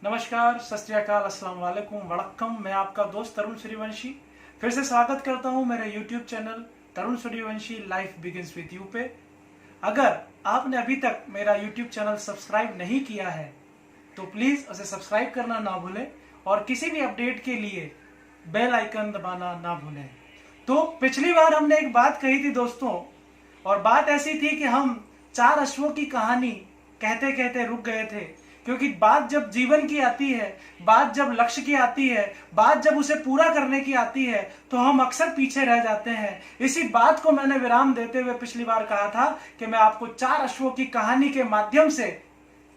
नमस्कार, सत श्री अकाल, अस्सलाम वालेकुम, वड़क्कम। मैं आपका दोस्त तरुण सूर्यवंशी फिर से स्वागत करता हूं मेरे YouTube channel Tarun Suryavanshi life begins with you पे। अगर आपने अभी तक मेरा YouTube चैनल सब्सक्राइब नहीं किया है तो प्लीज उसे सब्सक्राइब करना ना भूलें और किसी भी अपडेट के लिए बेल आइकन दबाना ना भूलें। तो पिछली बार हमने एक बात कही थी दोस्तों, और बात ऐसी थी कि हम 4 अश्वों की कहानी कहते कहते रुक गए थे, क्योंकि बात जब जीवन की आती है, बात जब लक्ष्य की आती है, बात जब उसे पूरा करने की आती है तो हम अक्सर पीछे रह जाते हैं। इसी बात को मैंने विराम देते हुए पिछली बार कहा था कि मैं आपको 4 अश्वों की कहानी के माध्यम से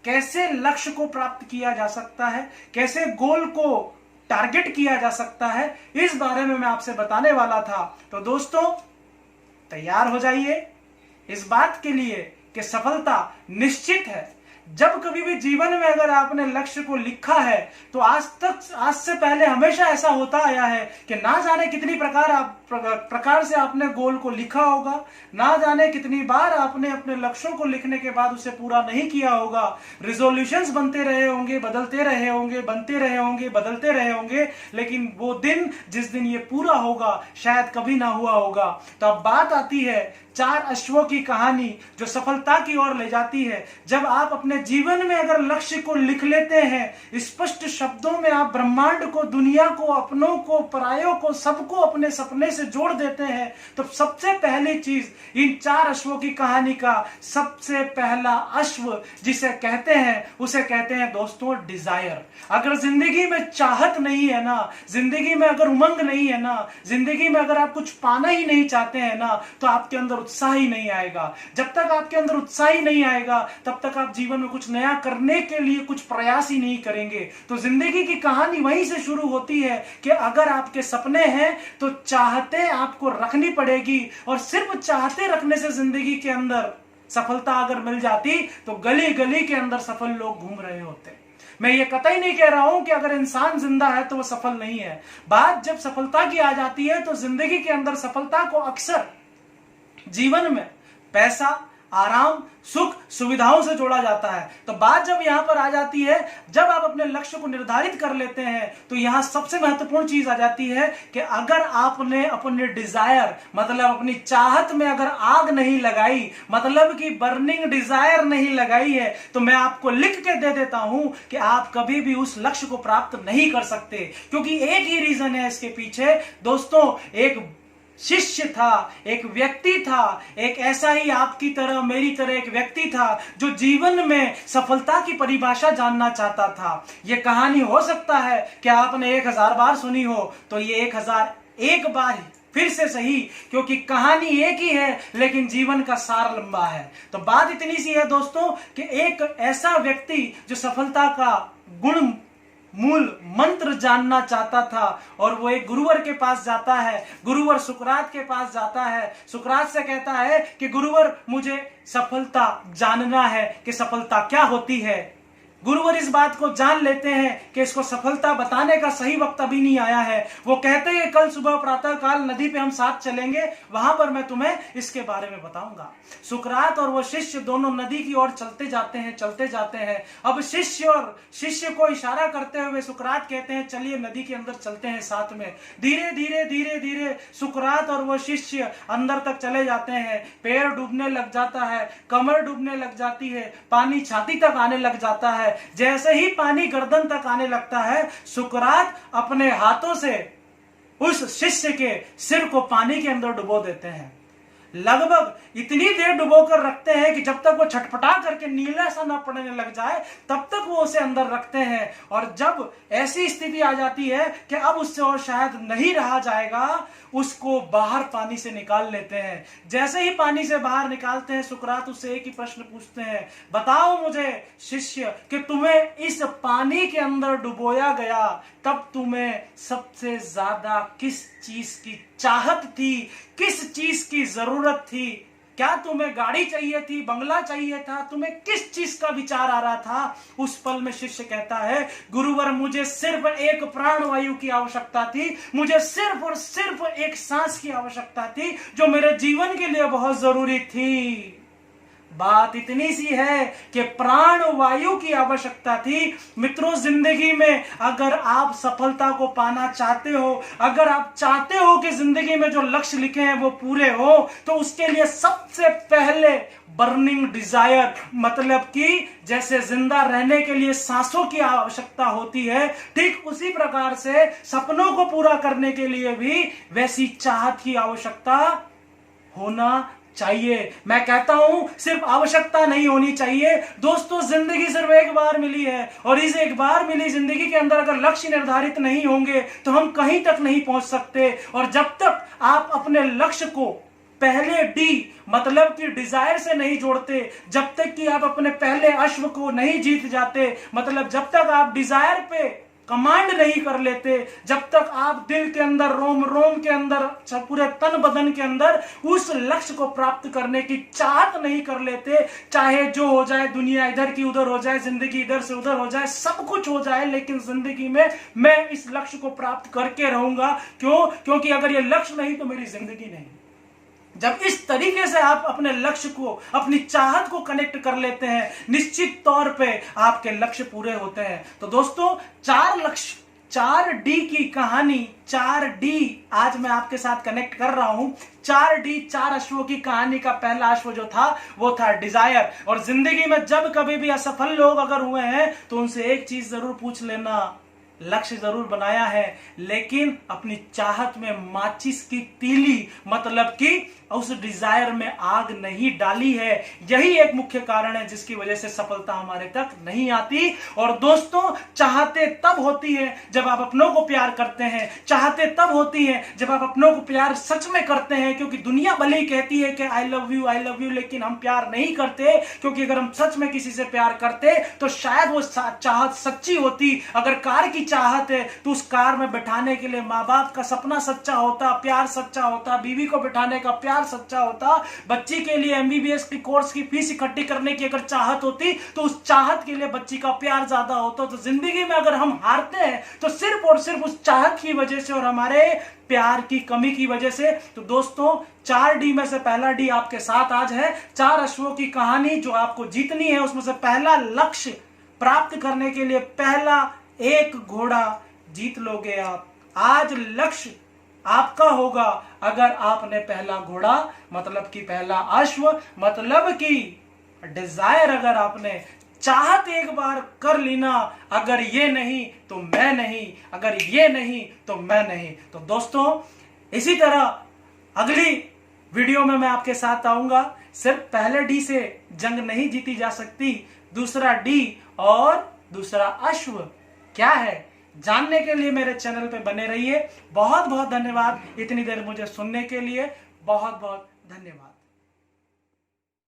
कैसे लक्ष्य को प्राप्त किया जा सकता है, कैसे गोल को टारगेट किया जा सकता है, इस बारे में मैं आपसे बताने वाला था। तो दोस्तों तैयार हो जाइए इस बात के लिए कि सफलता निश्चित है। जब कभी भी जीवन में अगर आपने लक्ष्य को लिखा है तो आज से पहले हमेशा ऐसा होता आया है कि ना जाने कितनी प्रकार से आपने गोल को लिखा होगा, ना जाने कितनी बार आपने अपने लक्ष्यों को लिखने के बाद उसे पूरा नहीं किया होगा। रिजोल्यूशंस बनते रहे होंगे, बदलते रहे होंगे, बनते रहे होंगे, बदलते रहे होंगे, लेकिन वो दिन जिस दिन ये पूरा होगा शायद कभी ना हुआ होगा। तो अब बात आती है 4 अश्वों की कहानी जो सफलता की ओर ले जाती है। जब आप अपने जीवन में अगर लक्ष्य को लिख लेते हैं, स्पष्ट शब्दों में आप ब्रह्मांड को, दुनिया को, अपनों को, परायों को, सबको अपने सपने से जोड़ देते हैं, तो सबसे पहली चीज इन 4 अश्वों की कहानी का सबसे पहला अश्व जिसे कहते हैं उसे कहते हैं दोस्तों डिजायर। अगर जिंदगी में चाहत नहीं है ना, जिंदगी में अगर उमंग नहीं है ना, जिंदगी में अगर आप कुछ पाना ही नहीं चाहते हैं ना, तो आपके अंदर उत्साह ही नहीं आएगा। जब तक आपके अंदर उत्साह ही नहीं आएगा तब तक आप जीवन में कुछ नया करने के लिए कुछ प्रयास ही नहीं करेंगे। तो जिंदगी की कहानी वहीं से शुरू होती है कि अगर आपके सपने हैं तो चाहते आपको रखनी पड़ेगी, और सिर्फ चाहते रखने से जिंदगी के अंदर सफलता अगर मिल जाती तो गली गली के अंदर सफल लोग घूम रहे होते। मैं ये कतई नहीं कह रहा हूं कि अगर इंसान जिंदा है तो वो सफल नहीं है। बात जब सफलता की आ जाती है तो जिंदगी के अंदर सफलता को अक्सर जीवन में पैसा, आराम, सुख, सुविधाओं से जोड़ा जाता है। तो बात जब यहां पर आ जाती है, जब आप अपने लक्ष्य को निर्धारित कर लेते हैं, तो यहां सबसे महत्वपूर्ण चीज आ जाती है कि अगर आपने अपने डिजायर मतलब अपनी चाहत में अगर आग नहीं लगाई, मतलब कि बर्निंग डिजायर नहीं लगाई है, तो मैं आपको लिख के दे देता हूं कि आप कभी भी उस लक्ष्य को प्राप्त नहीं कर सकते। क्योंकि एक ही रीजन है इसके पीछे दोस्तों, एक शिष्य था, एक व्यक्ति था, एक ऐसा ही आपकी तरह मेरी तरह एक व्यक्ति था जो जीवन में सफलता की परिभाषा जानना चाहता था। यह कहानी हो सकता है कि आपने 1000 बार सुनी हो, तो ये 1001 बार फिर से सही, क्योंकि कहानी एक ही है लेकिन जीवन का सार लंबा है। तो बात इतनी सी है दोस्तों कि एक ऐसा व्यक्ति जो सफलता का गुण मूल मंत्र जानना चाहता था, और वो एक गुरुवर के पास जाता है। गुरुवर सुकरात के पास जाता है, सुकरात से कहता है कि गुरुवर मुझे सफलता जानना है कि सफलता क्या होती है। गुरुवर इस बात को जान लेते हैं कि इसको सफलता बताने का सही वक्त अभी नहीं आया है। वो कहते हैं कल सुबह प्रातः काल नदी पे हम साथ चलेंगे, वहां पर मैं तुम्हें इसके बारे में बताऊंगा। सुकरात और वो शिष्य दोनों नदी की ओर चलते जाते हैं, चलते जाते हैं। अब शिष्य को इशारा करते हुए सुकरात कहते हैं चलिए नदी के अंदर चलते हैं साथ में। धीरे धीरे धीरे धीरे सुकरात और वो शिष्य अंदर तक चले जाते हैं। पैर डूबने लग जाता है, कमर डूबने लग जाती है, पानी छाती तक आने लग जाता है। जैसे ही पानी गर्दन तक आने लगता है, सुकरात अपने हाथों से उस शिष्य के सिर को पानी के अंदर डुबो देते हैं। लगभग इतनी देर डुबो कर रखते हैं कि जब तक वो छटपटा करके नीला सा ना पड़ने लग जाए तब तक वो उसे अंदर रखते हैं। और जब ऐसी स्थिति आ जाती है कि अब उससे और शायद नहीं रहा जाएगा, उसको बाहर पानी से निकाल लेते हैं। जैसे ही पानी से बाहर निकालते हैं, सुकरात उससे एक ही प्रश्न पूछते हैं, बताओ मुझे शिष्य कि तुम्हें इस पानी के अंदर डुबोया गया तब तुम्हें सबसे ज्यादा किस चीज की चाहत थी, किस चीज की जरूरत थी? क्या तुम्हें गाड़ी चाहिए थी, बंगला चाहिए था, तुम्हें किस चीज का विचार आ रहा था? उस पल में शिष्य कहता है गुरुवर मुझे सिर्फ एक प्राणवायु की आवश्यकता थी, मुझे सिर्फ और सिर्फ एक सांस की आवश्यकता थी जो मेरे जीवन के लिए बहुत जरूरी थी। बात इतनी सी है कि प्राण वायु की आवश्यकता थी। मित्रों, जिंदगी में अगर आप सफलता को पाना चाहते हो, अगर आप चाहते हो कि जिंदगी में जो लक्ष्य लिखे हैं वो पूरे हो, तो उसके लिए सबसे पहले बर्निंग डिजायर, मतलब कि जैसे जिंदा रहने के लिए सांसों की आवश्यकता होती है, ठीक उसी प्रकार से सपनों को पूरा करने के लिए भी वैसी चाहत की आवश्यकता होना चाहिए। मैं कहता हूं सिर्फ आवश्यकता नहीं होनी चाहिए। दोस्तों, जिंदगी सिर्फ एक बार मिली है, और इस एक बार मिली जिंदगी के अंदर अगर लक्ष्य निर्धारित नहीं होंगे तो हम कहीं तक नहीं पहुंच सकते। और जब तक आप अपने लक्ष्य को पहले डी मतलब कि डिजायर से नहीं जोड़ते, जब तक कि आप अपने पहले अश्व को नहीं जीत जाते, मतलब जब तक आप डिजायर पे कमांड नहीं कर लेते, जब तक आप दिल के अंदर, रोम रोम के अंदर, पूरे तन बदन के अंदर उस लक्ष्य को प्राप्त करने की चाहत नहीं कर लेते, चाहे जो हो जाए, दुनिया इधर की उधर हो जाए, जिंदगी इधर से उधर हो जाए, सब कुछ हो जाए, लेकिन जिंदगी में मैं इस लक्ष्य को प्राप्त करके रहूंगा। क्यों? क्योंकि अगर ये लक्ष्य नहीं तो मेरी जिंदगी नहीं। जब इस तरीके से आप अपने लक्ष्य को, अपनी चाहत को कनेक्ट कर लेते हैं, निश्चित तौर पे आपके लक्ष्य पूरे होते हैं। तो दोस्तों, 4 लक्ष्य, 4D की कहानी, 4D आज मैं आपके साथ कनेक्ट कर रहा हूं। 4D, 4 अश्वों की कहानी का पहला अश्व जो था वो था डिजायर। और जिंदगी में जब कभी भी असफल लोग अगर हुए हैं तो उनसे एक चीज जरूर पूछ लेना, लक्ष्य जरूर बनाया है लेकिन अपनी चाहत में माचिस की तीली, मतलब कि उस डिजायर में आग नहीं डाली है। यही एक मुख्य कारण है जिसकी वजह से सफलता हमारे तक नहीं आती। और दोस्तों, चाहते तब होती है जब आप अपनों को प्यार करते हैं, चाहते तब होती है जब आप अपनों को प्यार सच में करते हैं। क्योंकि दुनिया भले ही कहती है कि आई लव यू, लेकिन हम प्यार नहीं करते, क्योंकि अगर हम सच में किसी से प्यार करते तो शायद वो चाहत सच्ची होती। अगर कार की चाहत है तो उस कार में बैठाने के लिए माँ बाप का सपना सच्चा होता, प्यार सच्चा होता, बीवी को बैठाने का प्यार सच्चा होता, बच्ची के लिए MBBS की कोर्स की फीस इकट्ठी करने की अगर चाहत होती तो उस चाहत के लिए बच्ची का प्यार ज्यादा होता। तो जिंदगी में अगर हम हारते हैं तो सिर्फ और सिर्फ उस चाहत की वजह से और हमारे प्यार की कमी की वजह से। तो दोस्तों, 4D में से पहला D आपके साथ आज है। 4 अश्वों की कहानी जो आपको जीतनी है, उसमें से पहला लक्ष्य प्राप्त करने के लिए पहला एक घोड़ा जीत लोगे आप। आज लक्ष्य आपका होगा अगर आपने पहला घोड़ा, मतलब कि पहला अश्व, मतलब कि डिजायर, अगर आपने चाहत एक बार कर ली ना, अगर ये नहीं तो मैं नहीं, अगर ये नहीं तो मैं नहीं। तो दोस्तों, इसी तरह अगली वीडियो में मैं आपके साथ आऊंगा। सिर्फ पहले D से जंग नहीं जीती जा सकती, दूसरा D और दूसरा अश्व क्या है जानने के लिए मेरे चैनल पे बने रहिए। बहुत बहुत धन्यवाद इतनी देर मुझे सुनने के लिए, बहुत बहुत धन्यवाद।